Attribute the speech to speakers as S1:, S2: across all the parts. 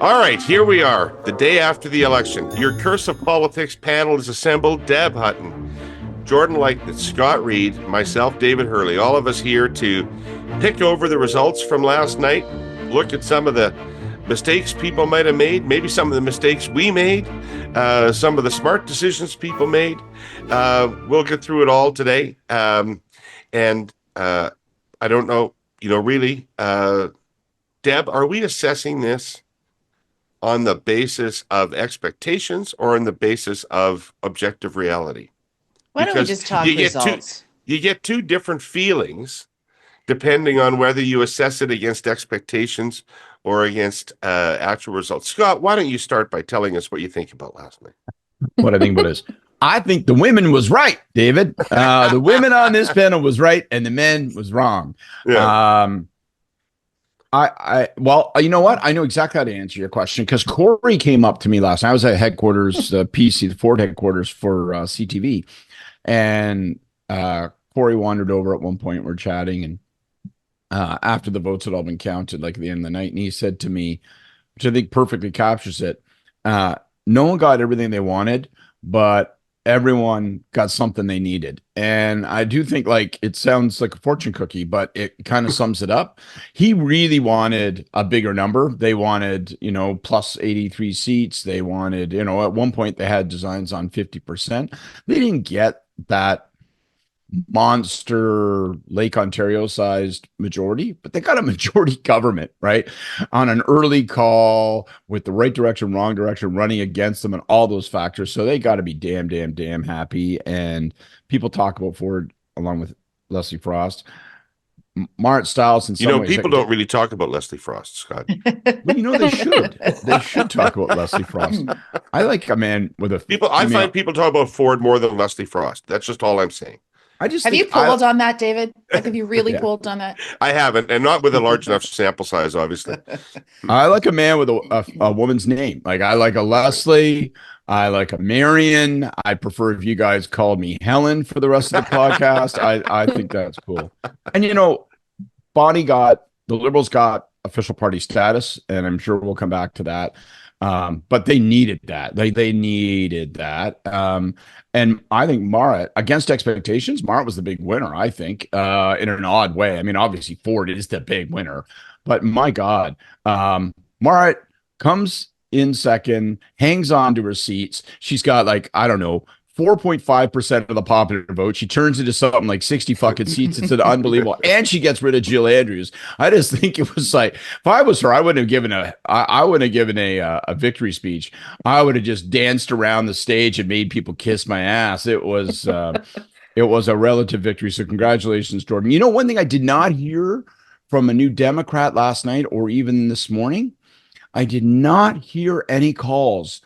S1: All right, here we are, the day after the election. Your Curse of Politics panel is assembled. Deb Hutton, Jordan Leichnitz, Scott Reid, myself, David Herle, all of us here to pick over the results from last night, look at some of the mistakes people might have made, maybe some of the mistakes we made, some of the smart decisions people made. We'll get through it all today. And I don't know, really, Deb, are we assessing this on the basis of expectations or on the basis of objective reality?
S2: Why don't we just talk results?
S1: You get two different feelings depending on whether you assess it against expectations or against actual results. Scott, why don't you start by telling us what you think about last night?
S3: What I think about is, I think the women was right, David. The women on this panel was right, and the men was wrong.
S1: Yeah.
S3: Well, you know what? I know exactly how to answer your question because Kory came up to me last night. I was at headquarters, PC, the Ford headquarters for CTV, and Kory wandered over at one point. We're chatting, and after the votes had all been counted, like at the end of the night, and he said to me, which I think perfectly captures it, no one got everything they wanted, but everyone got something they needed. And I do think, like, it sounds like a fortune cookie, but it kind of sums it up. He really wanted a bigger number. They wanted, plus 83 seats. They wanted, at one point they had designs on 50%. They didn't get that monster Lake Ontario sized majority, but they got a majority government, right? On an early call with the right direction, wrong direction, running against them and all those factors. So they got to be damn happy. And people talk about Ford along with Leslie Frost. Marit Stiles in some ways,
S1: people don't really talk about Leslie Frost, Scott.
S3: Well, they should. They should talk about Leslie Frost. I like a man with a...
S1: I find people talk about Ford more than Leslie Frost. That's just all I'm saying.
S2: Have you polled on that, David? Have you really polled on that?
S1: I haven't, and not with a large enough sample size, obviously.
S3: I like a man with a woman's name. Like, I like a Leslie. I like a Marion. I prefer if you guys called me Helen for the rest of the podcast. I think that's cool. And, the Liberals got official party status, and I'm sure we'll come back to that. But they needed that. They needed that. And I think Marit, against expectations, Marit was the big winner, I think, in an odd way. I mean, obviously Ford is the big winner, but my God, Marit comes in second, hangs on to her seats. She's got 4.5% of the popular vote. She turns into something like 60 fucking seats. It's an unbelievable. And she gets rid of Jill Andrews. I just think it was like, if I was her, I wouldn't have given a victory speech. I would have just danced around the stage and made people kiss my ass. It was a relative victory. So congratulations, Jordan. One thing I did not hear from a New Democrat last night or even this morning, I did not hear any calls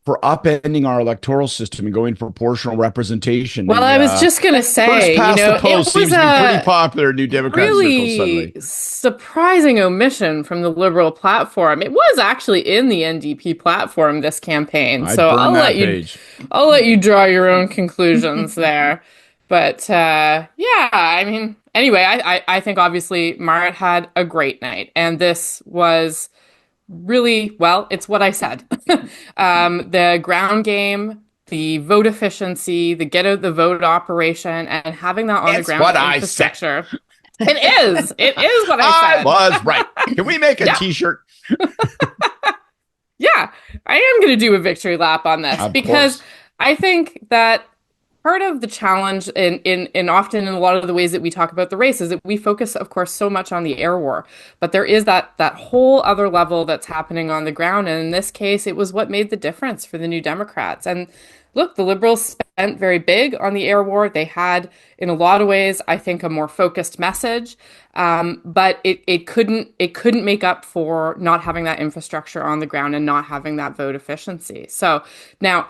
S3: for upending our electoral system and going for proportional representation.
S2: Well, I was just going to say,
S3: first past the post seems to be pretty popular in New Democrat circles suddenly.
S4: Surprising omission from the Liberal platform. It was actually in the NDP platform this campaign, so I'll let you draw your own conclusions there. But anyway, I think obviously Marit had a great night, and this was really, well, it's what I said. The ground game, the vote efficiency, the get out the vote operation, and having that on the ground infrastructure. It is what I said.
S3: I was right. Can we make a t-shirt?
S4: Yeah, I am going to do a victory lap on this because I think that part of the challenge in often in a lot of the ways that we talk about the race is that we focus, of course, so much on the air war, but there is that whole other level that's happening on the ground. And in this case, it was what made the difference for the New Democrats. And look, the Liberals spent very big on the air war. They had, in a lot of ways, I think, a more focused message, but it couldn't make up for not having that infrastructure on the ground and not having that vote efficiency. So now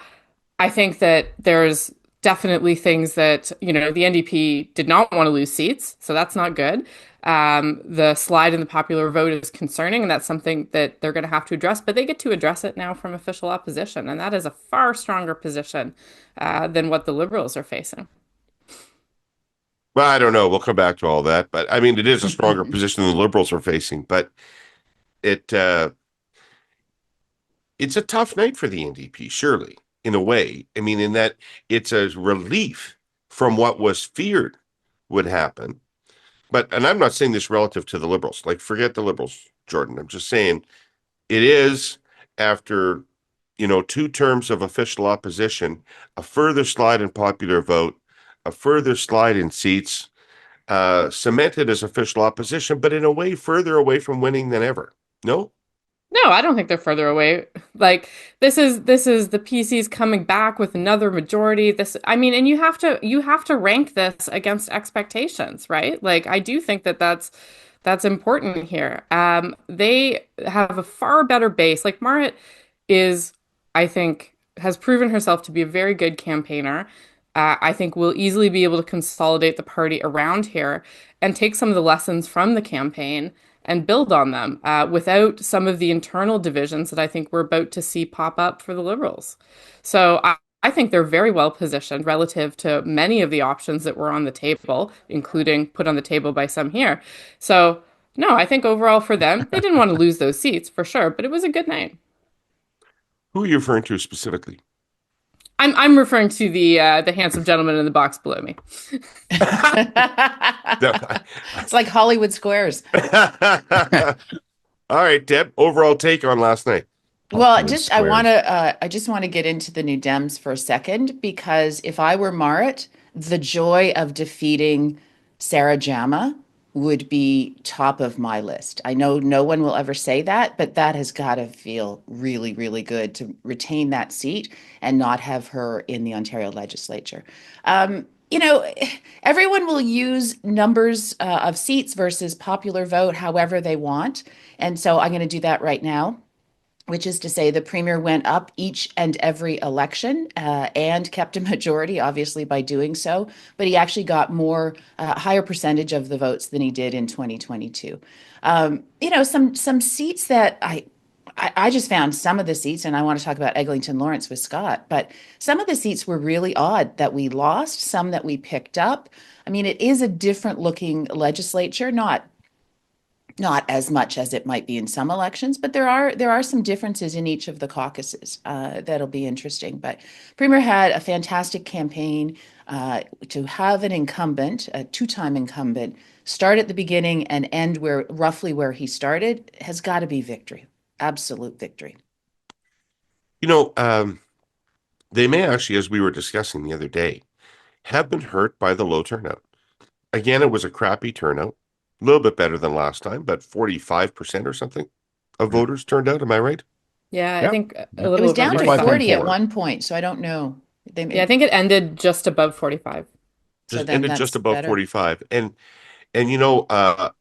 S4: I think that there's definitely things that, the NDP did not want to lose seats, so that's not good. The slide in the popular vote is concerning, and that's something that they're going to have to address, but they get to address it now from official opposition, and that is a far stronger position than what the Liberals are facing.
S1: Well, I don't know. We'll come back to all that, but I mean, it is a stronger position than the Liberals are facing, but it, it's a tough night for the NDP, surely, in a way. I mean, in that it's a relief from what was feared would happen. And I'm not saying this relative to the Liberals. Like, forget the Liberals, Jordan. I'm just saying it is after, 2 terms of official opposition, a further slide in popular vote, a further slide in seats, cemented as official opposition, but in a way further away from winning than ever. No?
S4: No, I don't think they're further away. Like this is the PCs coming back with another majority. And you have to rank this against expectations, right? Like I do think that's important here. They have a far better base. Like Marit is, I think, has proven herself to be a very good campaigner. I think we'll easily be able to consolidate the party around here and take some of the lessons from the campaign and build on them without some of the internal divisions that I think we're about to see pop up for the Liberals. So I think they're very well positioned relative to many of the options that were on the table, including put on the table by some here. So, no, I think overall for them, they didn't want to lose those seats for sure, but it was a good night.
S1: Who are you referring to specifically?
S4: I'm referring to the handsome gentleman in the box below me.
S2: It's like Hollywood Squares.
S1: All right, Deb, overall take on last night.
S2: Well, I just want to get into the New Dems for a second, because if I were Marit, the joy of defeating Sarah Jama would be top of my list. I know no one will ever say that, but that has got to feel really, really good to retain that seat and not have her in the Ontario legislature. Everyone will use numbers of seats versus popular vote however they want. And so I'm going to do that right now, which is to say the premier went up each and every election and kept a majority, obviously, by doing so. But he actually got more, higher percentage of the votes than he did in 2022. Some seats that I just found some of the seats, and I want to talk about Eglinton Lawrence with Scott, but some of the seats were really odd that we lost, some that we picked up. I mean, it is a different looking legislature, not as much as it might be in some elections, but there are some differences in each of the caucuses that'll be interesting. But Premier had a fantastic campaign to have an incumbent, a two-time incumbent, start at the beginning and end roughly where he started has got to be victory, absolute victory.
S1: They may actually, as we were discussing the other day, have been hurt by the low turnout. Again, it was a crappy turnout. A little bit better than last time, but 45% or something of voters turned out. Am I right?
S4: Yeah, I think a little.
S2: It was down to 40 at
S3: 45.4.
S2: one point, so I don't know.
S4: I think it ended just above 45.
S1: Just ended just above better. 45. And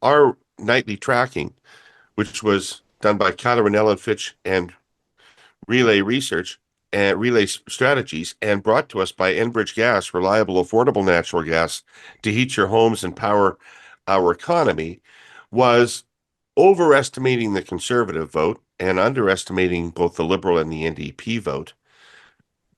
S1: our nightly tracking, which was done by Kyla Rennell and Fitch and Relay Research and Relay Strategies, and brought to us by Enbridge Gas, reliable, affordable natural gas to heat your homes and power our economy, was overestimating the Conservative vote and underestimating both the Liberal and the NDP vote.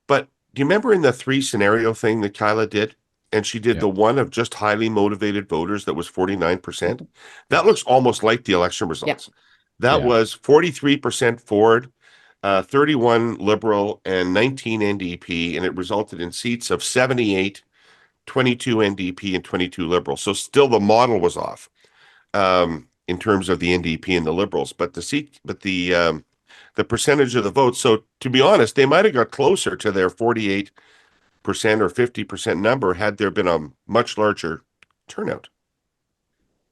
S1: But do you remember in the 3-scenario thing that Kyla did? And she did the one of just highly motivated voters that was 49%. That looks almost like the election results. That was 43% Ford, 31 Liberal, and 19 NDP, and it resulted in seats of 78, 22 NDP and 22 Liberals. So still the model was off in terms of the NDP and the Liberals, but the percentage of the votes. So to be honest, they might have got closer to their 48% or 50% number had there been a much larger turnout.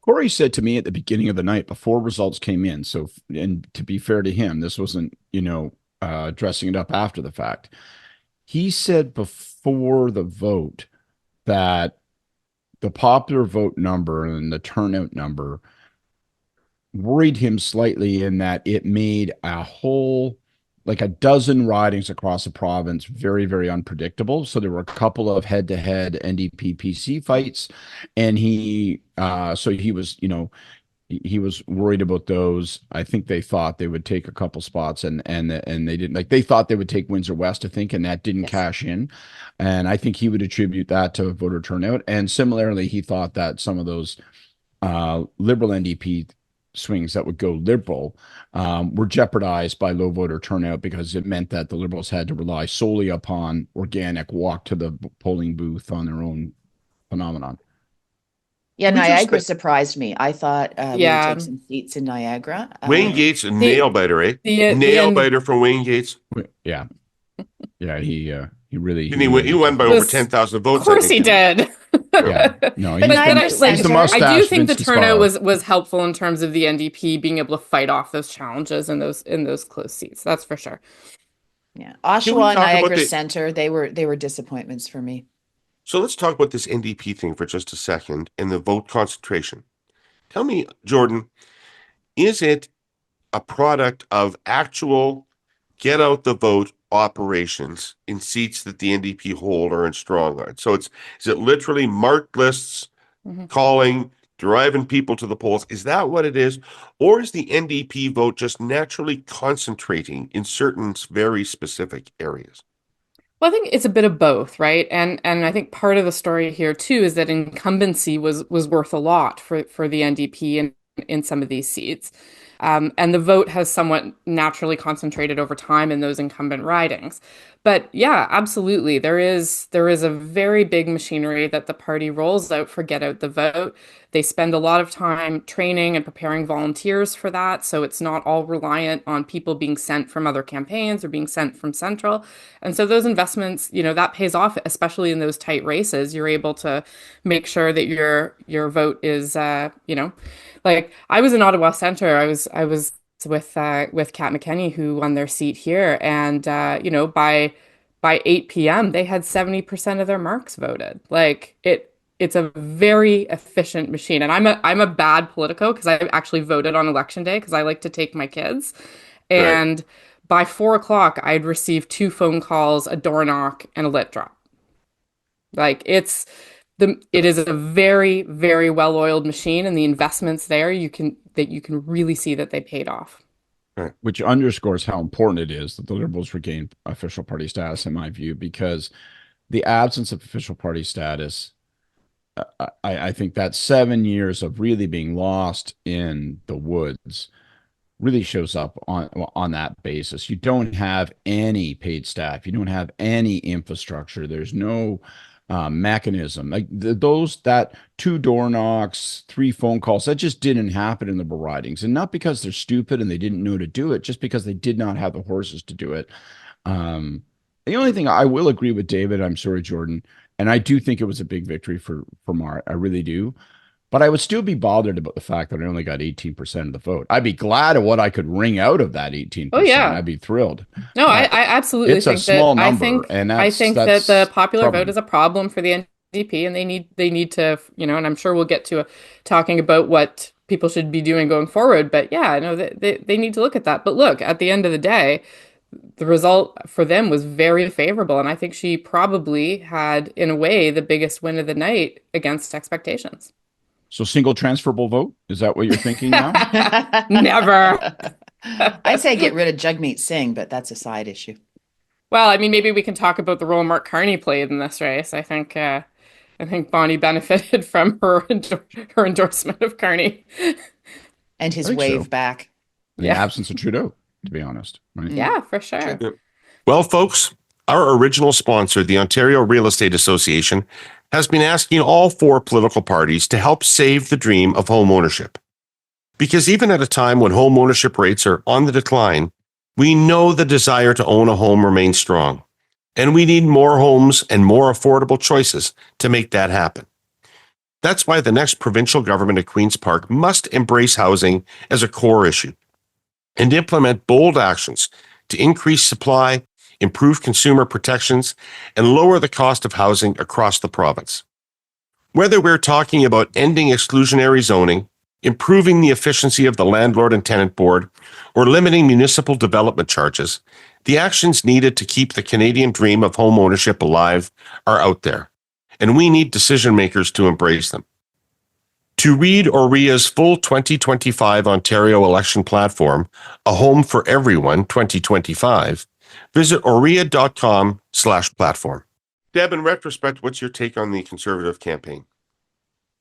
S3: Kory said to me at the beginning of the night before results came in. So, and to be fair to him, this wasn't, dressing it up after the fact. He said before the vote that the popular vote number and the turnout number worried him slightly in that it made like a dozen ridings across the province very, very unpredictable. So there were a couple of head-to-head NDP PC fights, and he was worried about those. I think they thought they would take a couple spots and they didn't. Like they thought they would take Windsor West, I think, and that didn't cash in. And I think he would attribute that to voter turnout. And similarly, he thought that some of those Liberal NDP swings that would go Liberal were jeopardized by low voter turnout because it meant that the Liberals had to rely solely upon organic walk to the polling booth on their own phenomenon.
S2: Yeah, Niagara surprised me. I thought we would take some seats in Niagara.
S1: Wayne Gates, a nail biter, eh? Nail biter from Wayne Gates.
S3: Yeah. Yeah, he really...
S1: He won by over 10,000 votes.
S4: Of course he did.
S3: Yeah, no,
S4: but I do think the turnout
S3: was
S4: was helpful in terms of the NDP being able to fight off those challenges in those close seats. That's for sure.
S2: Yeah, Oshawa, Niagara Centre, they were disappointments for me.
S1: So let's talk about this NDP thing for just a second and the vote concentration. Tell me, Jordan, is it a product of actual get out the vote operations in seats that the NDP hold or in strong on? So is it literally marked lists, calling, driving people to the polls? Is that what it is? Or is the NDP vote just naturally concentrating in certain very specific areas?
S4: Well, I think it's a bit of both, right? And I think part of the story here too is that incumbency was worth a lot for the NDP in some of these seats. And the vote has somewhat naturally concentrated over time in those incumbent ridings. But yeah, absolutely. There is a very big machinery that the party rolls out for get out the vote. They spend a lot of time training and preparing volunteers for that. So it's not all reliant on people being sent from other campaigns or being sent from central. And so those investments, that pays off, especially in those tight races. You're able to make sure that your vote is, like I was in Ottawa Centre. I was with Kat McKenney, who won their seat here, and by 8 p.m. they had 70% of their marks voted. Like it's a very efficient machine. And I'm a bad politico because I actually voted on election day because I like to take my kids. And right. By 4 o'clock, I'd received 2 phone calls, a door knock, and a lit drop. Like it is a very, very well-oiled machine, and the investments there you can really see that they paid off.
S3: Right. Which underscores how important it is that the Liberals regain official party status, in my view, because the absence of official party status, I think that 7 years of really being lost in the woods really shows up on that basis. You don't have any paid staff. You don't have any infrastructure. There's no mechanism like that 2 door knocks, 3 phone calls that just didn't happen in the ridings, and not because they're stupid and they didn't know to do it, just because they did not have the horses to do it. The only thing I will agree with David, I'm sorry, Jordan, and I do think it was a big victory for Mart. I really do. But I would still be bothered about the fact that I only got 18% of the vote. I'd be glad of what I could wring out of that 18%. Oh, yeah. I'd be thrilled.
S4: No, I absolutely think
S3: it's a small number.
S4: I think that the popular vote is a problem for the NDP, and they need to, and I'm sure we'll get to talking about what people should be doing going forward. But yeah, no, they need to look at that. But look, at the end of the day, the result for them was very favorable. And I think she probably had, in a way, the biggest win of the night against expectations.
S3: So single transferable vote? Is that what you're thinking now?
S4: Never.
S2: I'd say get rid of Jagmeet Singh, but that's a side issue.
S4: Well, I mean, maybe we can talk about the role Mark Carney played in this race. I think Bonnie benefited from her endorsement of Carney.
S2: And his wave back.
S3: In the absence of Trudeau, to be honest. Right?
S4: Yeah, for sure.
S1: Well, folks, our original sponsor, the Ontario Real Estate Association, has been asking all 4 political parties to help save the dream of home ownership. Because even at a time when home ownership rates are on the decline, we know the desire to own a home remains strong, and we need more homes and more affordable choices to make that happen. That's why the next provincial government at Queen's Park must embrace housing as a core issue and implement bold actions to increase supply, improve consumer protections, and lower the cost of housing across the province. Whether we're talking about ending exclusionary zoning, improving the efficiency of the landlord and tenant board, or limiting municipal development charges, the actions needed to keep the Canadian dream of home ownership alive are out there, and we need decision makers to embrace them. To read OREA's full 2025 Ontario election platform, A Home for Everyone 2025, visit orea.com/platform. Deb, in retrospect, what's your take on the Conservative campaign?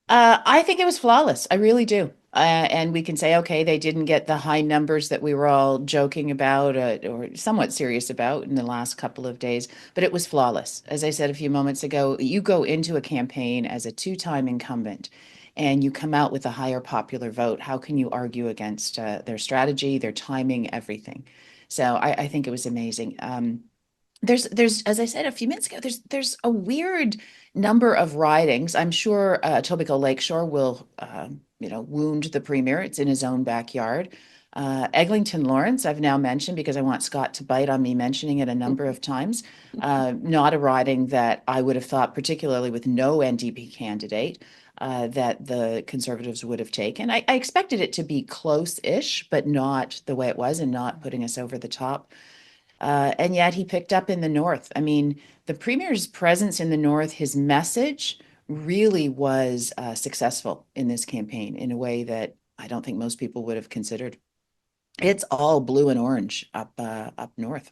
S2: I think it was flawless. I really do. And we can say, okay, they didn't get the high numbers that we were all joking about or somewhat serious about in the last couple of days, but it was flawless. As I said a few moments ago, you go into a campaign as a two-time incumbent and you come out with a higher popular vote. How can you argue against their strategy, their timing, everything? So I think it was amazing. There's as I said a few minutes ago, there's a weird number of ridings. I'm sure Etobicoke Lakeshore will wound the premier. It's in his own backyard. Eglinton Lawrence, I've now mentioned because I want Scott to bite on me mentioning it a number of times. Not a riding that I would have thought, particularly with no NDP candidate, that the Conservatives would have taken. I expected it to be close-ish, but not the way it was and not putting us over the top. And yet he picked up in the North. I mean, the Premier's presence in the North, his message really was successful in this campaign in a way that I don't think most people would have considered. It's all blue and orange up north.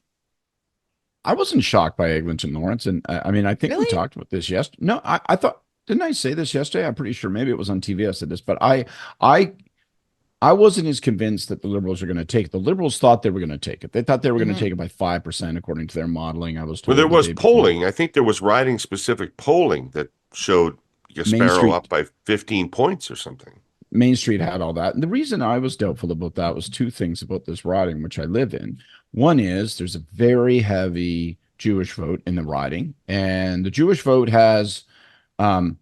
S3: I wasn't shocked by Eglinton Lawrence. And I mean, I think
S2: Really?
S3: we talked about this yesterday. No, I thought, didn't I say this yesterday? I'm pretty sure maybe it was on TV I said this, but I wasn't as convinced that the Liberals are going to take it. The Liberals thought they were going to take it. They thought they were going to take it by 5%, according to their modeling. I was told.
S1: Well, there was polling. I think there was riding specific polling that showed Gasparo up by 15 points or something.
S3: Main Street had all that. And the reason I was doubtful about that was two things about this riding, which I live in. One is there's a very heavy Jewish vote in the riding, and the Jewish vote has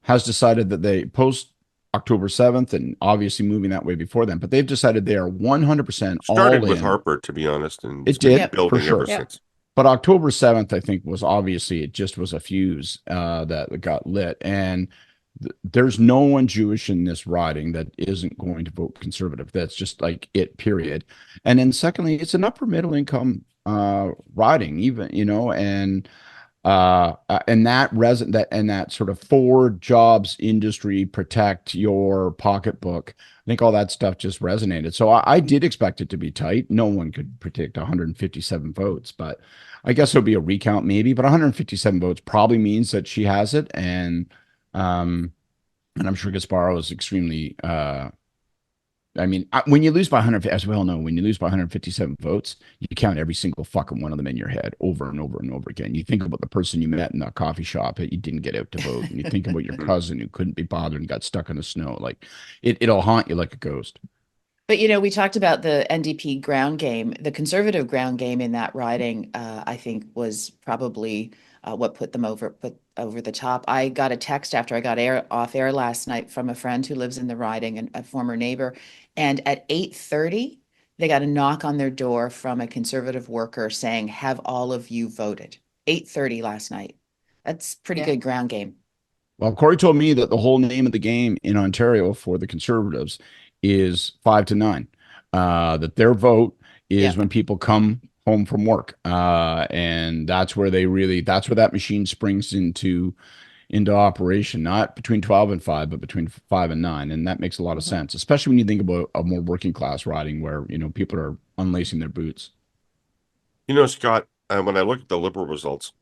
S3: decided that they post October 7th, and obviously moving that way before then, but they've decided they are 100%
S1: started
S3: all
S1: with
S3: in.
S1: Harper, to be honest, and
S3: it did
S1: building
S3: for sure.
S1: ever since.
S3: But October 7th, I think, was obviously, it just was a fuse that got lit. And there's no one Jewish in this riding that isn't going to vote Conservative. That's just like it, period. And then secondly, it's an upper middle income riding, even, and that sort of forward jobs industry, protect your pocketbook. I think all that stuff just resonated. So I did expect it to be tight. No one could predict 157 votes, but I guess it'll be a recount maybe. But 157 votes probably means that she has it, and I'm sure Gasparo is extremely. I mean, when you lose by 100, as we all know, when you lose by 157 votes, you count every single fucking one of them in your head over and over and over again. You think about the person you met in that coffee shop that you didn't get out to vote, and you think about your cousin who couldn't be bothered and got stuck in the snow. Like it'll haunt you like a ghost.
S2: But we talked about the NDP ground game. The Conservative ground game in that riding, I think, was probably what put over the top. I got a text after I got off air last night from a friend who lives in the riding and a former neighbor. And at 8:30, they got a knock on their door from a Conservative worker saying, "Have all of you voted?" 8:30 last night. That's pretty good ground game.
S3: Well, Kory told me that the whole name of the game in Ontario for the Conservatives is 5 to 9. That their vote is when people come home from work, and that's where that machine springs into operation, not between 12 and 5, but between 5 and 9. And that makes a lot of sense, especially when you think about a more working class riding where people are unlacing their boots.
S1: Scott, when I look at the Liberal results,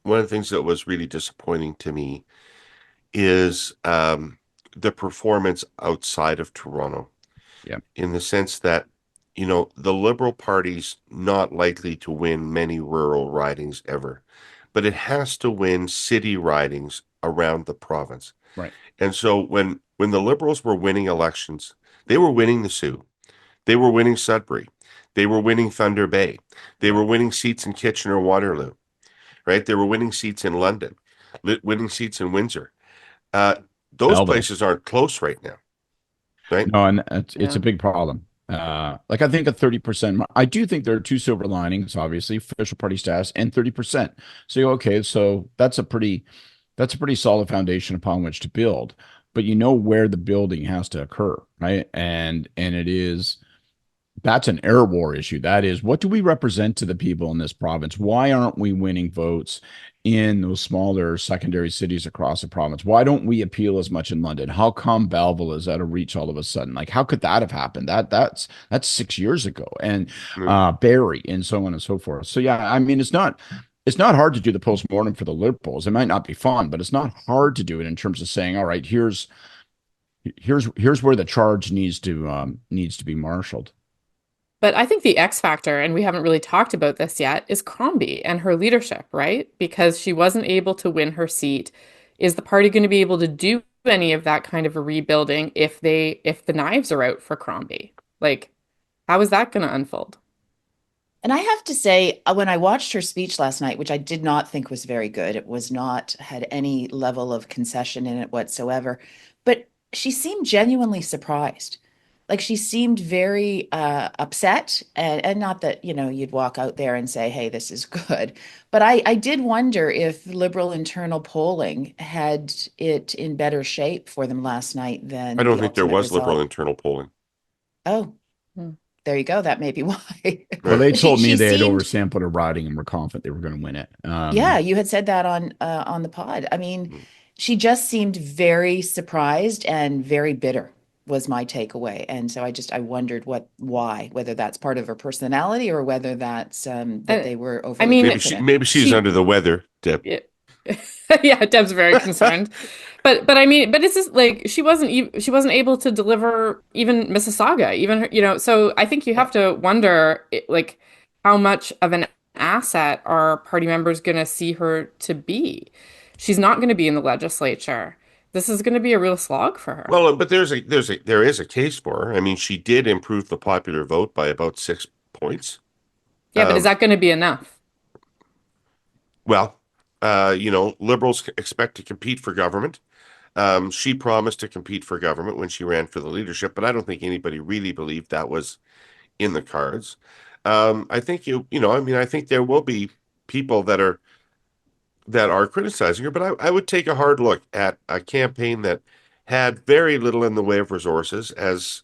S1: one of the things that was really disappointing to me is the performance outside of Toronto.
S3: Yeah.
S1: In the sense that, the Liberal Party's not likely to win many rural ridings ever, but it has to win city ridings around the province.
S3: Right.
S1: And so when the Liberals were winning elections, they were winning the Sioux. They were winning Sudbury. They were winning Thunder Bay. They were winning seats in Kitchener-Waterloo, right? They were winning seats in London, winning seats in Windsor. Those places aren't close right now, right?
S3: No, and it's a big problem. I think a 30%. I do think there are two silver linings, obviously, official party status and 30%. So that's a pretty solid foundation upon which to build. But where the building has to occur, right? And that's an air war issue. That is, what do we represent to the people in this province? Why aren't we winning votes in those smaller secondary cities across the province? Why don't we appeal as much in London? How come Belleville is out of reach all of a sudden? Like, how could that have happened? That's 6 years ago, and Barrie, and so on and so forth. So yeah, I mean, it's not hard to do the postmortem for the Liberals. It might not be fun, but it's not hard to do it in terms of saying, all right, here's here's where the charge needs to be marshaled.
S4: But I think the X factor, and we haven't really talked about this yet, is Crombie and her leadership, right? Because she wasn't able to win her seat. Is the party going to be able to do any of that kind of a rebuilding if the knives are out for Crombie? Like, how is that going to unfold?
S2: And I have to say, when I watched her speech last night, which I did not think was very good, it was not had any level of concession in it whatsoever, but she seemed genuinely surprised. Like she seemed very upset, and not that, you'd walk out there and say, hey, this is good. But I did wonder if Liberal internal polling had it in better shape for them last night
S1: I
S2: than
S1: don't
S2: the
S1: think there
S2: ultimate
S1: was Liberal
S2: result.
S1: internal polling.
S2: Oh,
S4: Hmm.
S2: there you go. That may be why.
S3: Well, they
S2: But
S3: told me
S2: she
S3: they had
S2: seemed,
S3: oversampled a riding and were confident they were going to win it.
S2: yeah, you had said that on the pod. I mean,
S1: Mm.
S2: she just seemed very surprised and very bitter was my takeaway. And so I wondered why, whether that's part of her personality or whether that's that
S4: And
S2: they were
S4: I
S2: overly
S4: mean,
S2: confident.
S1: Maybe she's
S4: she
S1: under the weather, Deb.
S4: yeah, yeah, Deb's very concerned. But I mean, but it's just like she wasn't able to deliver even Mississauga, even so I think you
S2: Yeah.
S4: have to wonder like how much of an asset are party members going to see her to be. She's not going to be in the legislature. This is going to be a real slog for her.
S1: Well, but there is a case for her. I mean, she did improve the popular vote by about 6 points.
S4: Yeah, but is that going to be enough?
S1: Well, Liberals expect to compete for government. She promised to compete for government when she ran for the leadership, but I don't think anybody really believed that was in the cards. I think I think there will be people that are criticizing her, but I would take a hard look at a campaign that had very little in the way of resources, as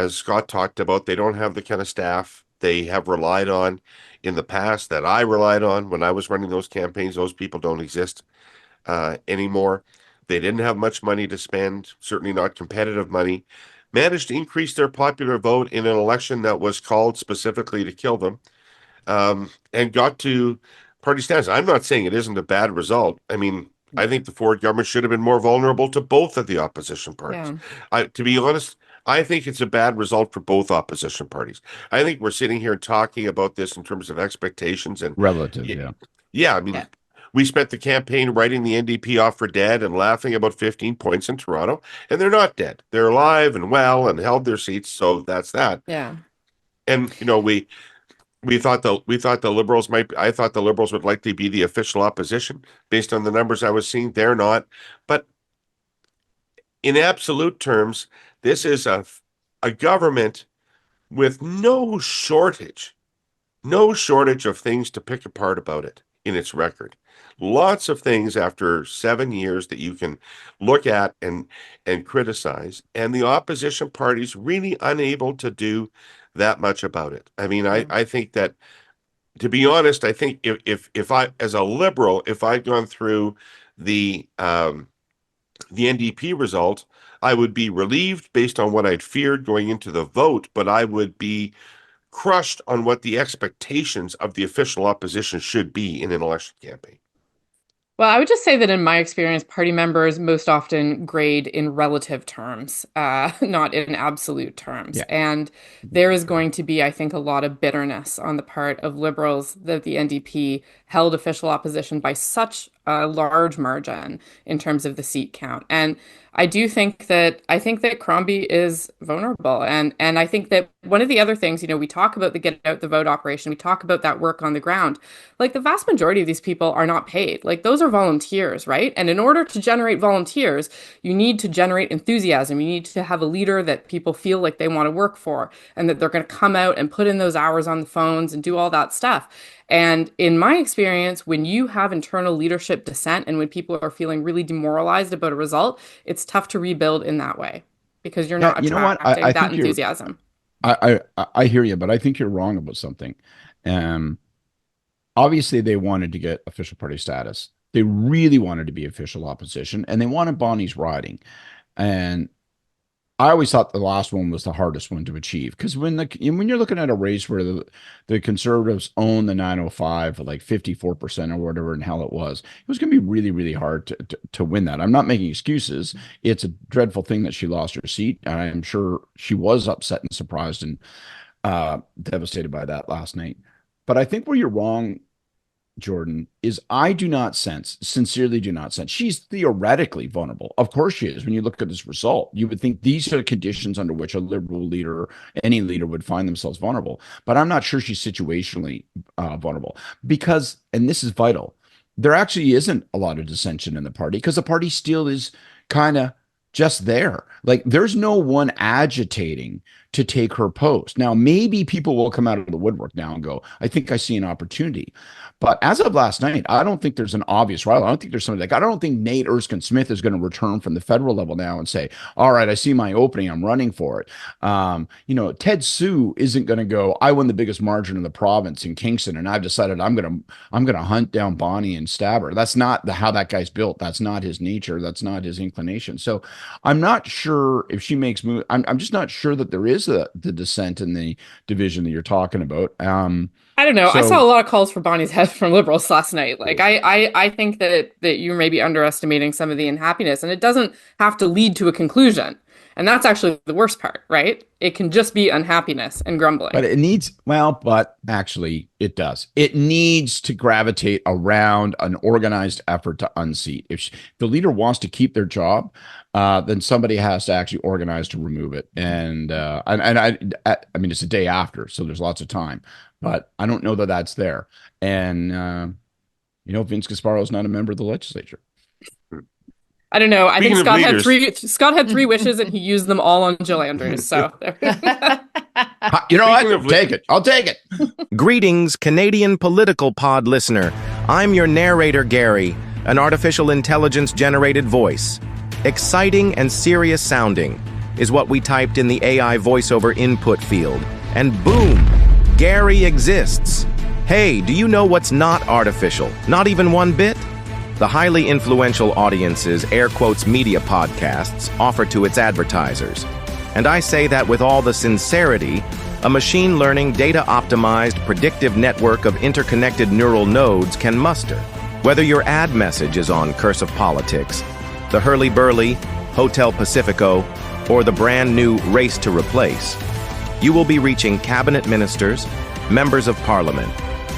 S1: Scott talked about. They don't have the kind of staff they have relied on in the past that I relied on when I was running those campaigns. Those people don't exist anymore. They didn't have much money to spend, certainly not competitive money. Managed to increase their popular vote in an election that was called specifically to kill them, and got to party status. I'm not saying it isn't a bad result. I mean, I think the Ford government should have been more vulnerable to both of the opposition parties.
S4: Yeah.
S1: To be honest, I think it's a bad result for both opposition parties. I think we're sitting here talking about this in terms of expectations and
S3: relative, yeah.
S1: yeah, I mean,
S2: Yeah.
S1: we spent the campaign writing the NDP off for dead and laughing about 15 points in Toronto, and they're not dead. They're alive and well and held their seats, so that's that.
S4: Yeah.
S1: And we thought the Liberals I thought the Liberals would likely be the official opposition based on the numbers I was seeing. They're not. But in absolute terms, this is a government with no shortage of things to pick apart about it in its record. Lots of things after 7 years that you can look at and criticize, and the opposition parties really unable to do that much about it. I mean,
S4: Yeah.
S1: I think that, to be honest, I think if I, as a liberal, if I'd gone through the NDP result, I would be relieved based on what I'd feared going into the vote, but I would be crushed on what the expectations of the official opposition should be in an election campaign.
S4: Well, I would just say that in my experience, party members most often grade in relative terms, not in absolute terms.
S3: Yeah.
S4: And there is going to be, I think, a lot of bitterness on the part of Liberals that the NDP held official opposition by such a large margin in terms of the seat count. And I think that Crombie is vulnerable. And I think that one of the other things, we talk about the get out the vote operation, we talk about that work on the ground. Like the vast majority of these people are not paid. Like those are volunteers, right? And in order to generate volunteers, you need to generate enthusiasm. You need to have a leader that people feel like they want to work for and that they're going to come out and put in those hours on the phones and do all that stuff. And in my experience, when you have internal leadership dissent and when people are feeling really demoralized about a result, it's tough to rebuild in that way because you're not
S3: You know what?
S4: attracting
S3: I
S4: that
S3: think
S4: enthusiasm.
S3: I hear you, but I think you're wrong about something. Obviously, they wanted to get official party status. They really wanted to be official opposition, and they wanted Bonnie's riding. And I always thought the last one was the hardest one to achieve because when you're looking at a race where the conservatives own the 905 at like 54% or whatever in hell it was going to be really, really hard to win that. I'm not making excuses. It's a dreadful thing that she lost her seat. I'm sure she was upset and surprised and devastated by that last night. But I think where you're wrong, Jordan, is I sincerely do not sense she's theoretically vulnerable. Of course she is. When you look at this result, you would think these are the conditions under which a liberal leader, any leader, would find themselves vulnerable. But I'm not sure she's situationally vulnerable because, and this is vital, there actually isn't a lot of dissension in the party because the party still is kind of just there. Like there's no one agitating to take her post. Now, maybe people will come out of the woodwork now and go, I think I see an opportunity. But as of last night, I don't think there's an obvious rival. I don't think there's somebody like, I don't think Nate Erskine Smith is going to return from the federal level now and say, all right, I see my opening. I'm running for it. Ted Sue isn't going to go, I won the biggest margin in the province in Kingston, and I've decided I'm going to hunt down Bonnie and stab her. That's not how that guy's built. That's not his nature. That's not his inclination. So I'm not sure if she makes move. I'm just not sure that there is the dissent in the division that you're talking about.
S4: I don't know. I saw a lot of calls for Bonnie's head from Liberals last night. Like, I think that you're maybe underestimating some of the unhappiness, and it doesn't have to lead to a conclusion. And that's actually the worst part, right? It can just be unhappiness and grumbling.
S3: But actually it does. It needs to gravitate around an organized effort to unseat. If the leader wants to keep their job, then somebody has to actually organize to remove it. And I mean, it's a day after, so there's lots of time, but I don't know that that's there. And, Vince Gasparo is not a member of the legislature.
S4: I don't know. I think Scott had three wishes and he used them all on Jill Andrews. So
S3: you know what? I'll take it.
S5: Greetings, Canadian Political Pod listener. I'm your narrator, Gary, an artificial intelligence generated voice. Exciting and serious sounding is what we typed in the AI voiceover input field. And boom, Gary exists. Hey, do you know what's not artificial? Not even one bit? The highly influential audiences air quotes media podcasts offer to its advertisers. And I say that with all the sincerity a machine learning data optimized predictive network of interconnected neural nodes can muster. Whether your ad message is on Curse of Politics, the Hurly-Burly, Hotel Pacifico, or the brand new Race to Replace, you will be reaching cabinet ministers, members of parliament,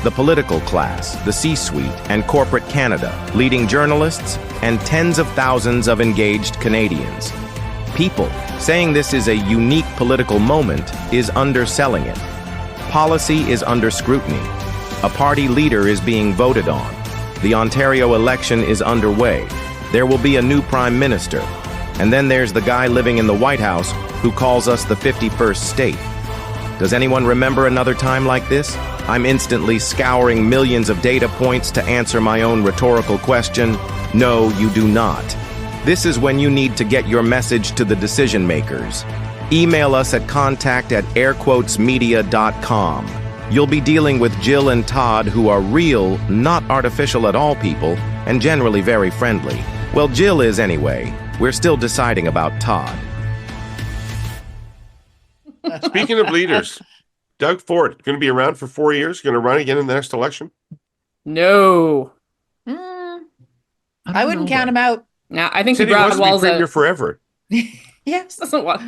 S5: the political class, the C-suite, and corporate Canada, leading journalists, and tens of thousands of engaged Canadians. People saying this is a unique political moment is underselling it. Policy is under scrutiny. A party leader is being voted on. The Ontario election is underway. There will be a new prime minister. And then there's the guy living in the White House who calls us the 51st state. Does anyone remember another time like this? I'm instantly scouring millions of data points to answer my own rhetorical question. No, you do not. This is when you need to get your message to the decision makers. Email us at contact@airquotesmedia.com. You'll be dealing with Jill and Todd, who are real, not artificial at all people, and generally very friendly. Well, Jill is anyway. We're still deciding about Todd.
S1: Speaking of leaders, Doug Ford, going to be around for 4 years, going to run again in the next election?
S4: No.
S2: I wouldn't count him out.
S4: No, I think he
S1: wants
S4: Walls
S1: to be premier forever.
S2: Yes.
S4: Doesn't want.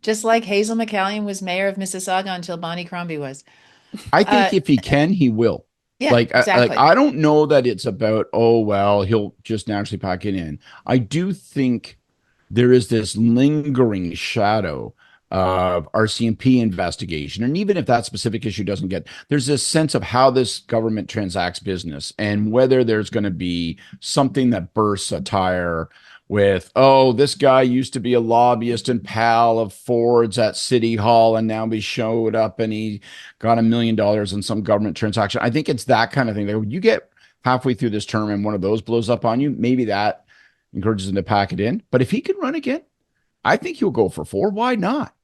S2: Just like Hazel McCallion was mayor of Mississauga until Bonnie Crombie was.
S3: I think if he can, he will.
S2: Yeah, exactly.
S3: I don't know that it's about, he'll just naturally pack it in. I do think there is this lingering shadow of RCMP investigation. And even if that specific issue doesn't there's this sense of how this government transacts business and whether there's going to be something that bursts a tire with, this guy used to be a lobbyist and pal of Ford's at City Hall, and now he showed up and he got $1 million in some government transaction. I think it's that kind of thing. That you get halfway through this term and one of those blows up on you, maybe that encourages him to pack it in. But if he can run again, I think he'll go for 4. Why not?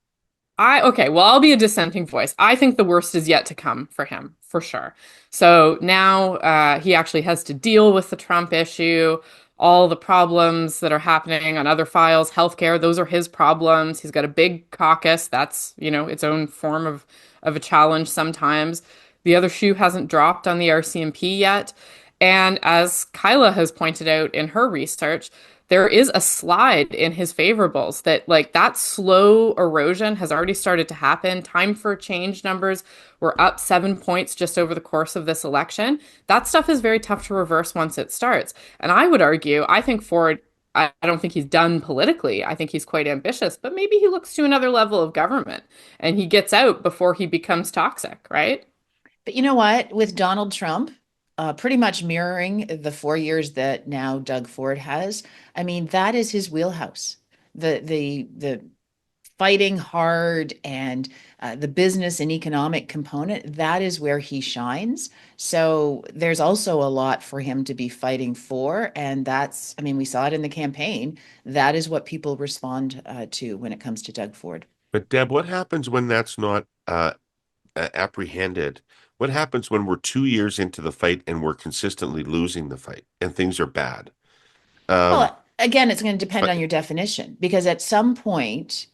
S4: I'll be a dissenting voice. I think the worst is yet to come for him, for sure. So now he actually has to deal with the Trump issue. all the problems that are happening on other files, healthcare, those are his problems. He's got a big caucus. That's, its own form of a challenge sometimes. The other shoe hasn't dropped on the RCMP yet. And as Kyla has pointed out in her research, there is a slide in his favorables that slow erosion has already started to happen. Time for change numbers were up 7 points just over the course of this election. That stuff is very tough to reverse once it starts. And I would argue, I think Ford, I don't think he's done politically. I think he's quite ambitious, but maybe he looks to another level of government and he gets out before he becomes toxic, right?
S2: But you know what? With Donald Trump, pretty much mirroring the 4 years that now Doug Ford has. I mean, that is his wheelhouse. The fighting hard and the business and economic component, that is where he shines. So there's also a lot for him to be fighting for. And we saw it in the campaign. That is what people respond to when it comes to Doug Ford.
S1: But Deb, what happens when that's not apprehended? What happens when we're 2 years into the fight and we're consistently losing the fight and things are bad?
S2: Well, again, it's going to depend on your definition, because at some point,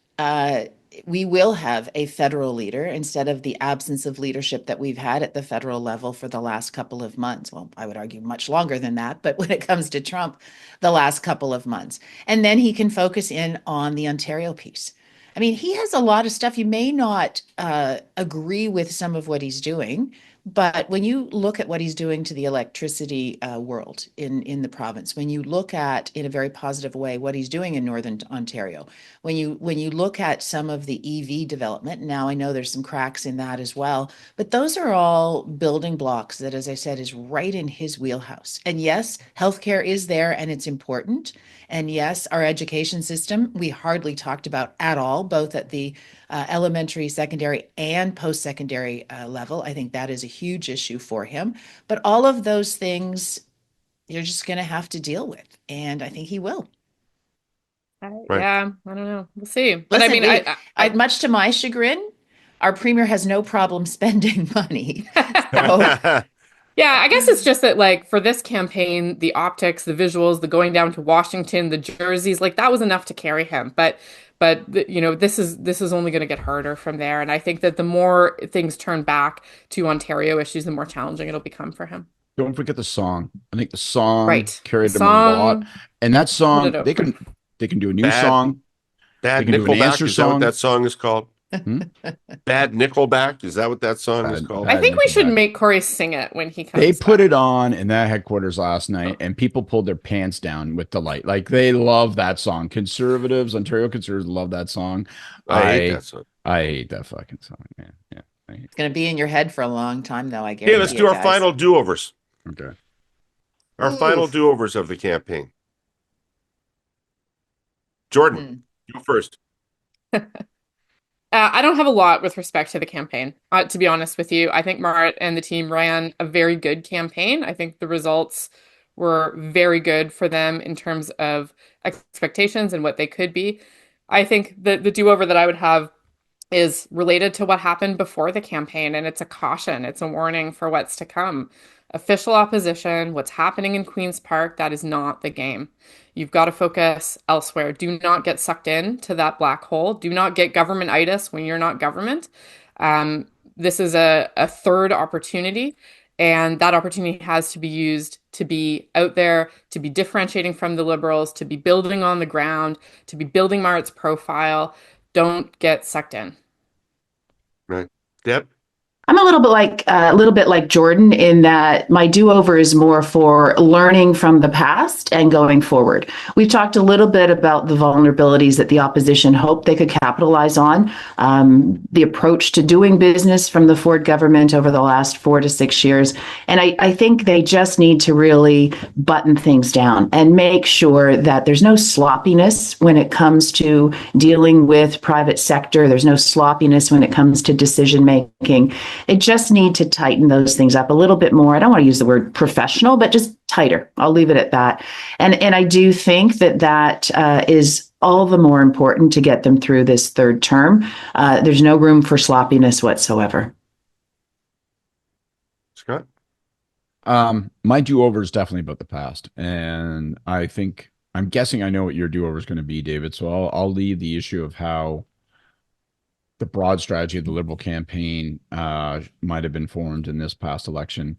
S2: we will have a federal leader instead of the absence of leadership that we've had at the federal level for the last couple of months. Well, I would argue much longer than that, but when it comes to Trump, the last couple of months. And then he can focus in on the Ontario piece. I mean, he has a lot of stuff. You may not agree with some of what he's doing, but when you look at what he's doing to the electricity world in the province, when you look at, in a very positive way, what he's doing in Northern Ontario, when you look at some of the EV development, now I know there's some cracks in that as well, but those are all building blocks that, as I said, is right in his wheelhouse. And yes, healthcare is there and it's important. And yes, our education system, we hardly talked about at all, both at the elementary, secondary, and post-secondary level. I think that is a huge issue for him. But all of those things, you're just going to have to deal with. And I think he will.
S1: Right.
S4: Yeah, I don't know. We'll see. But
S2: Listen,
S4: I mean, I
S2: much to my chagrin, our premier has no problem spending money. So,
S4: yeah, I guess it's just that, for this campaign, the optics, the visuals, the going down to Washington, the jerseys, that was enough to carry him. But this is only going to get harder from there. And I think that the more things turn back to Ontario issues, the more challenging it'll become for him.
S3: Don't forget the song. I think the song carried
S4: the
S3: them a lot. And that song, they can do a new song.
S1: Bad Nickelback, is that what that song is called? Bad Nickelback, is that what that song is called?
S4: I think we should make Kory sing it when he comes.
S3: They put it on in that headquarters last night, and people pulled their pants down with delight. They love that song. Ontario conservatives love that song.
S1: I hate that song.
S3: I hate that fucking song, man. Yeah,
S2: it's going to be in your head for a long time, though, I guess.
S1: Okay, let's do our final do-overs.
S3: Okay.
S1: Our final do-overs of the campaign. Jordan, you first.
S4: I don't have a lot with respect to the campaign, to be honest with you. I think Marit and the team ran a very good campaign. I think the results were very good for them in terms of expectations and what they could be. I think the do-over that I would have is related to what happened before the campaign, and it's a caution. It's a warning for what's to come. Official opposition, what's happening in Queen's Park, that is not the game. You've got to focus elsewhere. Do not get sucked into that black hole. Do not get government-itis when you're not government. This is a third opportunity, and that opportunity has to be used to be out there, to be differentiating from the Liberals, to be building on the ground, to be building Marit's profile. Don't get sucked in.
S1: Right. Deb?
S2: I'm a little bit like Jordan in that my do-over is more for learning from the past and going forward. We've talked a little bit about the vulnerabilities that the opposition hoped they could capitalize on, the approach to doing business from the Ford government over the last 4 to 6 years. And I think they just need to really button things down and make sure that there's no sloppiness when it comes to dealing with private sector. There's no sloppiness when it comes to decision making. It just need to tighten those things up a little bit more. I don't want to use the word professional, but just tighter. I'll leave it at that. And I do think that is all the more important to get them through this third term. There's no room for sloppiness whatsoever.
S1: Scott?
S3: My do-over is definitely about the past, and I'm guessing I know what your do-over is going to be, David. So I'll leave the issue of how the broad strategy of the Liberal campaign might have been formed in this past election.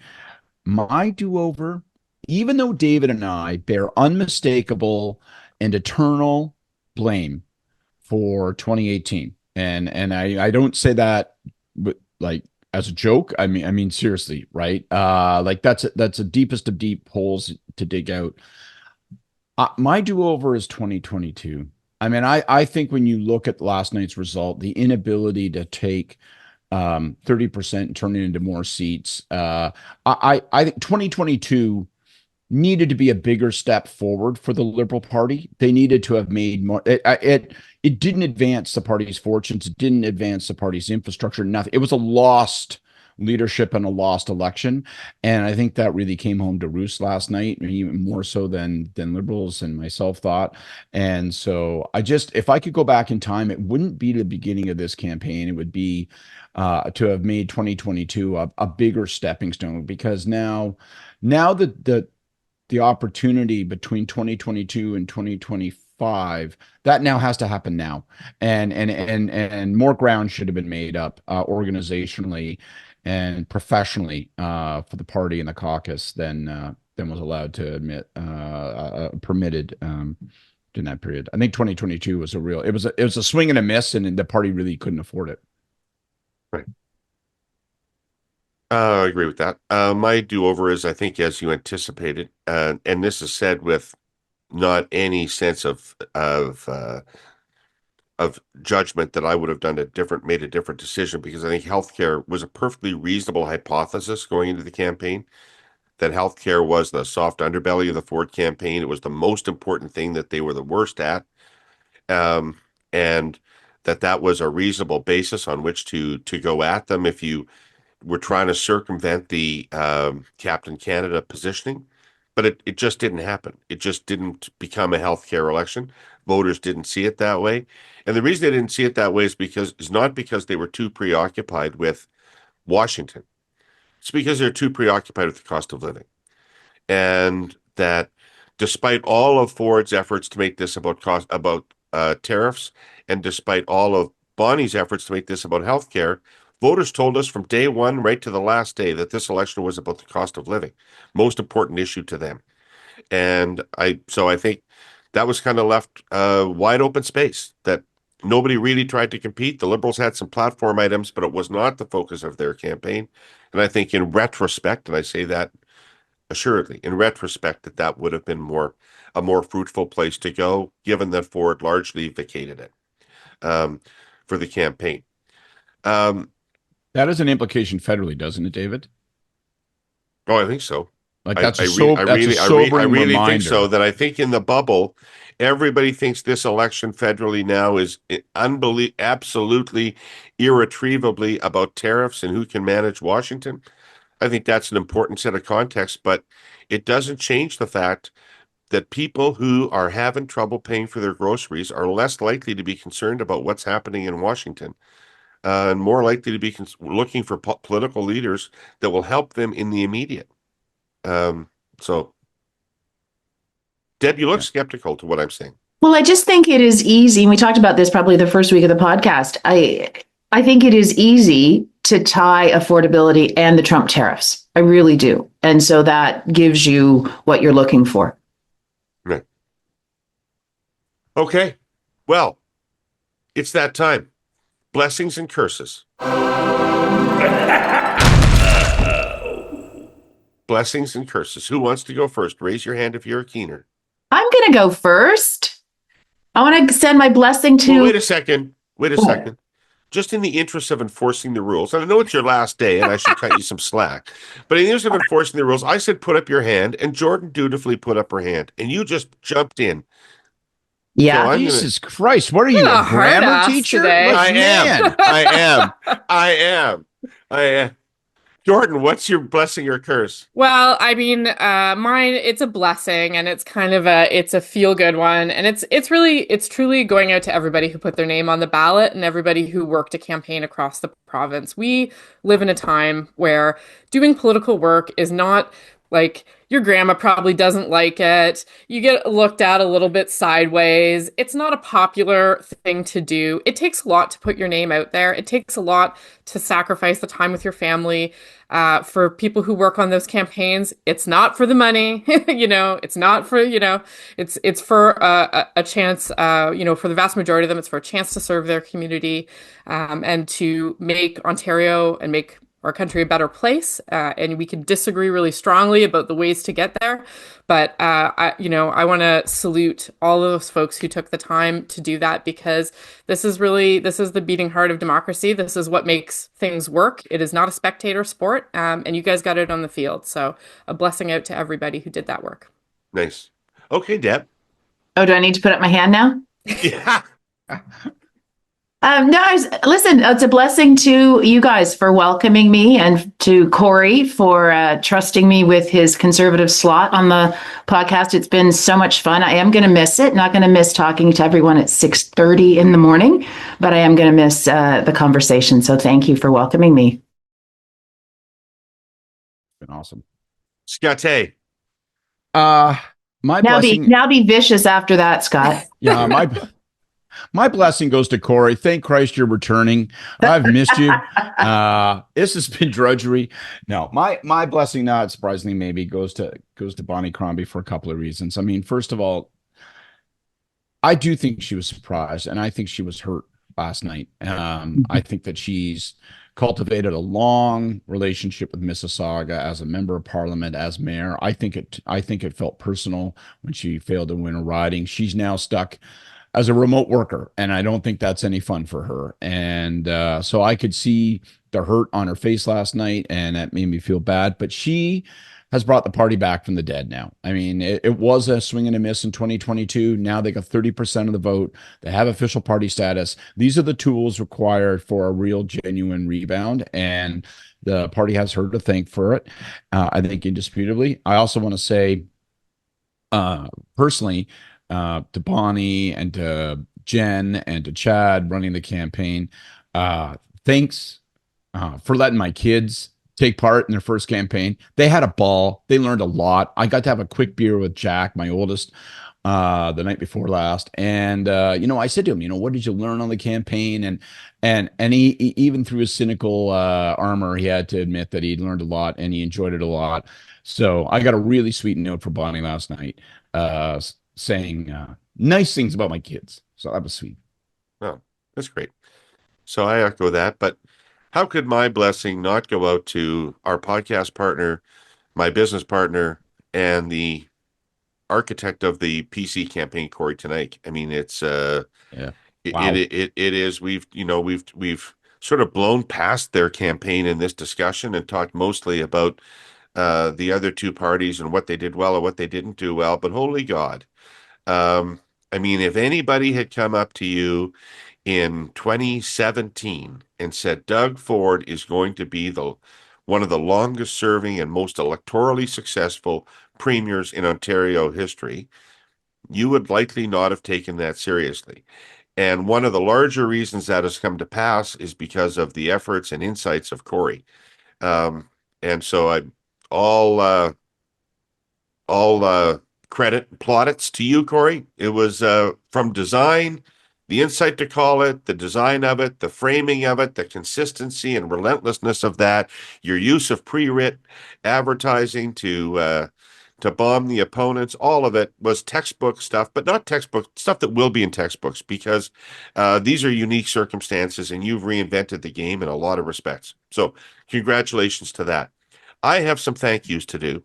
S3: My do-over, even though David and I bear unmistakable and eternal blame for 2018, and I don't say that with, like, as a joke. I mean seriously, right? Like that's the deepest of deep holes to dig out. My do-over is 2022. I mean, I think when you look at last night's result, the inability to take 30% and turn it into more seats, I think 2022 needed to be a bigger step forward for the Liberal Party. They needed to have made more. It didn't advance the party's fortunes. It didn't advance the party's infrastructure. Nothing. It was a lost leadership and a lost election. And I think that really came home to roost last night, even more so than Liberals and myself thought. And so if I could go back in time, it wouldn't be the beginning of this campaign. It would be to have made 2022 a bigger stepping stone, because now the opportunity between 2022 and 2025, that now has to happen now, and more ground should have been made up organizationally and professionally for the party and the caucus than was allowed to permitted in that period. I think 2022 was it was a swing and a miss, and the party really couldn't afford it.
S1: Right. I agree with that. My do-over is, I think, as you anticipated, and this is said with not any sense of judgment that I would have made a different decision, because I think healthcare was a perfectly reasonable hypothesis going into the campaign. That healthcare was the soft underbelly of the Ford campaign. It was the most important thing that they were the worst at, and that was a reasonable basis on which to go at them if you were trying to circumvent the Captain Canada positioning. But it just didn't happen. It just didn't become a healthcare election. Voters didn't see it that way. And the reason they didn't see it that way is not because they were too preoccupied with Washington. It's because they're too preoccupied with the cost of living. And that despite all of Ford's efforts to make this about tariffs, and despite all of Bonnie's efforts to make this about healthcare, voters told us from day one right to the last day that this election was about the cost of living, most important issue to them. And so I think that was kind of left wide open space, that nobody really tried to compete. The Liberals had some platform items, but it was not the focus of their campaign. And I think in retrospect, and I say that assuredly, in retrospect, that would have been a more fruitful place to go, given that Ford largely vacated it for the campaign.
S3: That is an implication federally, doesn't it, David?
S1: Oh, I think so.
S3: Like that's a sobering reminder.
S1: Think so. That I think in the bubble, everybody thinks this election federally now is absolutely irretrievably about tariffs and who can manage Washington. I think that's an important set of context, but it doesn't change the fact that people who are having trouble paying for their groceries are less likely to be concerned about what's happening in Washington. And more likely to be looking for political leaders that will help them in the immediate. So, Deb, you look skeptical to what I'm saying.
S2: Well, I just think it is easy. And we talked about this probably the first week of the podcast. I think it is easy to tie affordability and the Trump tariffs. I really do. And so that gives you what you're looking for.
S1: Right. Okay. Well, it's that time. Blessings and curses. Blessings and curses. Who wants to go first? Raise your hand if you're a keener.
S2: I'm going to go first. I want to send my blessing to...
S1: Well, wait a second. Just in the interest of enforcing the rules, and I know it's your last day and I should cut you some slack, but in the interest of enforcing the rules, I said put up your hand, and Jordan dutifully put up her hand, and you just jumped in.
S2: Yeah.
S1: So
S3: Jesus Christ, what are you, a grammar teacher?
S4: Today.
S1: I am. Jordan, what's your blessing or curse?
S4: Well, I mean, mine, it's a blessing, and it's kind of it's a feel-good one. And it's truly going out to everybody who put their name on the ballot and everybody who worked a campaign across the province. We live in a time where doing political work is not Like your grandma probably doesn't like it. You get looked at a little bit sideways. It's not a popular thing to do. It takes a lot to put your name out there. It takes a lot to sacrifice the time with your family. For people who work on those campaigns, it's not for the money, it's not for, it's for a chance, for the vast majority of them, it's for a chance to serve their community, and to make Ontario and make our country a better place. And we can disagree really strongly about the ways to get there. But, I want to salute all of those folks who took the time to do that, because this is the beating heart of democracy. This is what makes things work. It is not a spectator sport. And you guys got it on the field. So a blessing out to everybody who did that work.
S1: Nice. Okay, Deb.
S2: Oh, do I need to put up my hand now?
S1: Yeah.
S2: No, listen, it's a blessing to you guys for welcoming me, and to Kory for trusting me with his conservative slot on the podcast. It's been so much fun. I am going to miss it. Not going to miss talking to everyone at 6:30 in the morning, but I am going to miss the conversation. So thank you for welcoming me.
S3: Been awesome.
S1: Scotty.
S3: My blessing.
S2: Now be vicious after that, Scott.
S3: Yeah, my blessing goes to Kory. Thank Christ you're returning. I've missed you. This has been drudgery. No, my blessing, not surprisingly, maybe goes to Bonnie Crombie for a couple of reasons. I mean, first of all, I do think she was surprised, and I think she was hurt last night. I think that she's cultivated a long relationship with Mississauga as a member of parliament, as mayor. I think it felt personal when she failed to win a riding. She's now stuck as a remote worker, and I don't think that's any fun for her. And so I could see the hurt on her face last night, and that made me feel bad. But she has brought the party back from the dead now. I mean, it was a swing and a miss in 2022. Now they got 30% of the vote. They have official party status. These are the tools required for a real, genuine rebound, and the party has her to thank for it, I think, indisputably. I also want to say, personally, to Bonnie and to Jen and to Chad running the campaign, thanks for letting my kids take part in their first campaign. They had a ball. They learned a lot. I got to have a quick beer with Jack, my oldest, the night before last. And, I said to him, what did you learn on the campaign? And he even through his cynical armor, he had to admit that he'd learned a lot and he enjoyed it a lot. So I got a really sweet note for Bonnie last night, saying nice things about my kids. So that was sweet.
S1: Oh, that's great. So I echo that, but how could my blessing not go out to our podcast partner, my business partner, and the architect of the PC campaign, Kory Teneycke? I mean, it's
S3: Wow.
S1: it is. We've sort of blown past their campaign in this discussion and talked mostly about the other two parties and what they did well and what they didn't do well. But holy God, I mean, if anybody had come up to you in 2017 and said Doug Ford is going to be one of the longest serving and most electorally successful premiers in Ontario history, you would likely not have taken that seriously. And one of the larger reasons that has come to pass is because of the efforts and insights of Kory. And so I all credit and plaudits to you, Kory. It was from design, the insight to call it, the design of it, the framing of it, the consistency and relentlessness of that, your use of pre-writ advertising to bomb the opponents. All of it was textbook stuff, but not textbook stuff that will be in textbooks, because these are unique circumstances and you've reinvented the game in a lot of respects. So congratulations to that. I have some thank yous to do.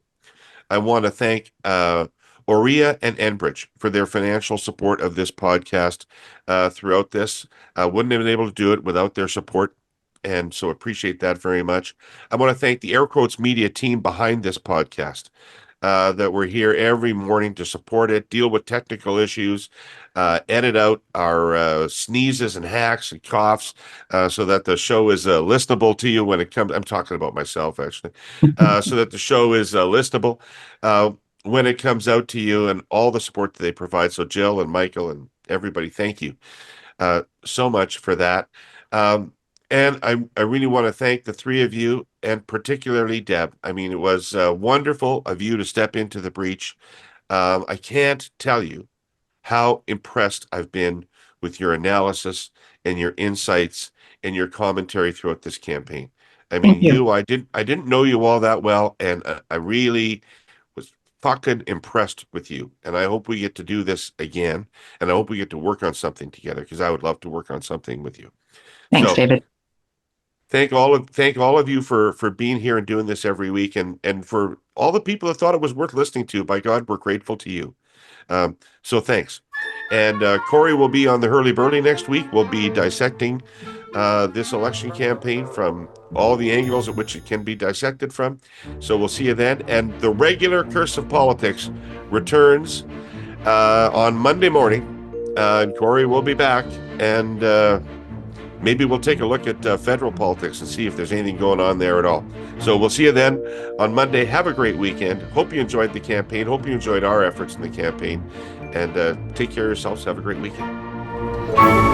S1: I want to thank Aurea and Enbridge for their financial support of this podcast throughout this. I wouldn't have been able to do it without their support, and so appreciate that very much. I want to thank the Air Quotes Media team behind this podcast, that we're here every morning to support it, deal with technical issues, edit out our sneezes and hacks and coughs, so that the show is listenable to you when it comes. I'm talking about myself, actually, so that the show is listenable when it comes out to you, and all the support that they provide. So Jill and Michael and everybody, thank you so much for that. And I really want to thank the three of you, and particularly Deb. I mean, it was wonderful of you to step into the breach. I can't tell you how impressed I've been with your analysis and your insights and your commentary throughout this campaign. I mean,
S6: Thank you.
S1: I didn't know you all that well, and I really was fucking impressed with you. And I hope we get to do this again, and I hope we get to work on something together, because I would love to work on something with you.
S6: Thanks,
S1: So,
S6: David.
S1: thank all of you for being here and doing this every week, and for all the people that thought it was worth listening to. By God, we're grateful to you. So thanks. And Kory will be on the Hurley Burley next week. We'll be dissecting this election campaign from all the angles at which it can be dissected from. So we'll see you then. And the regular Curse of Politics returns on Monday morning. And Kory will be back, and maybe we'll take a look at federal politics and see if there's anything going on there at all. So we'll see you then on Monday. Have a great weekend. Hope you enjoyed the campaign. Hope you enjoyed our efforts in the campaign. And take care of yourselves. Have a great weekend.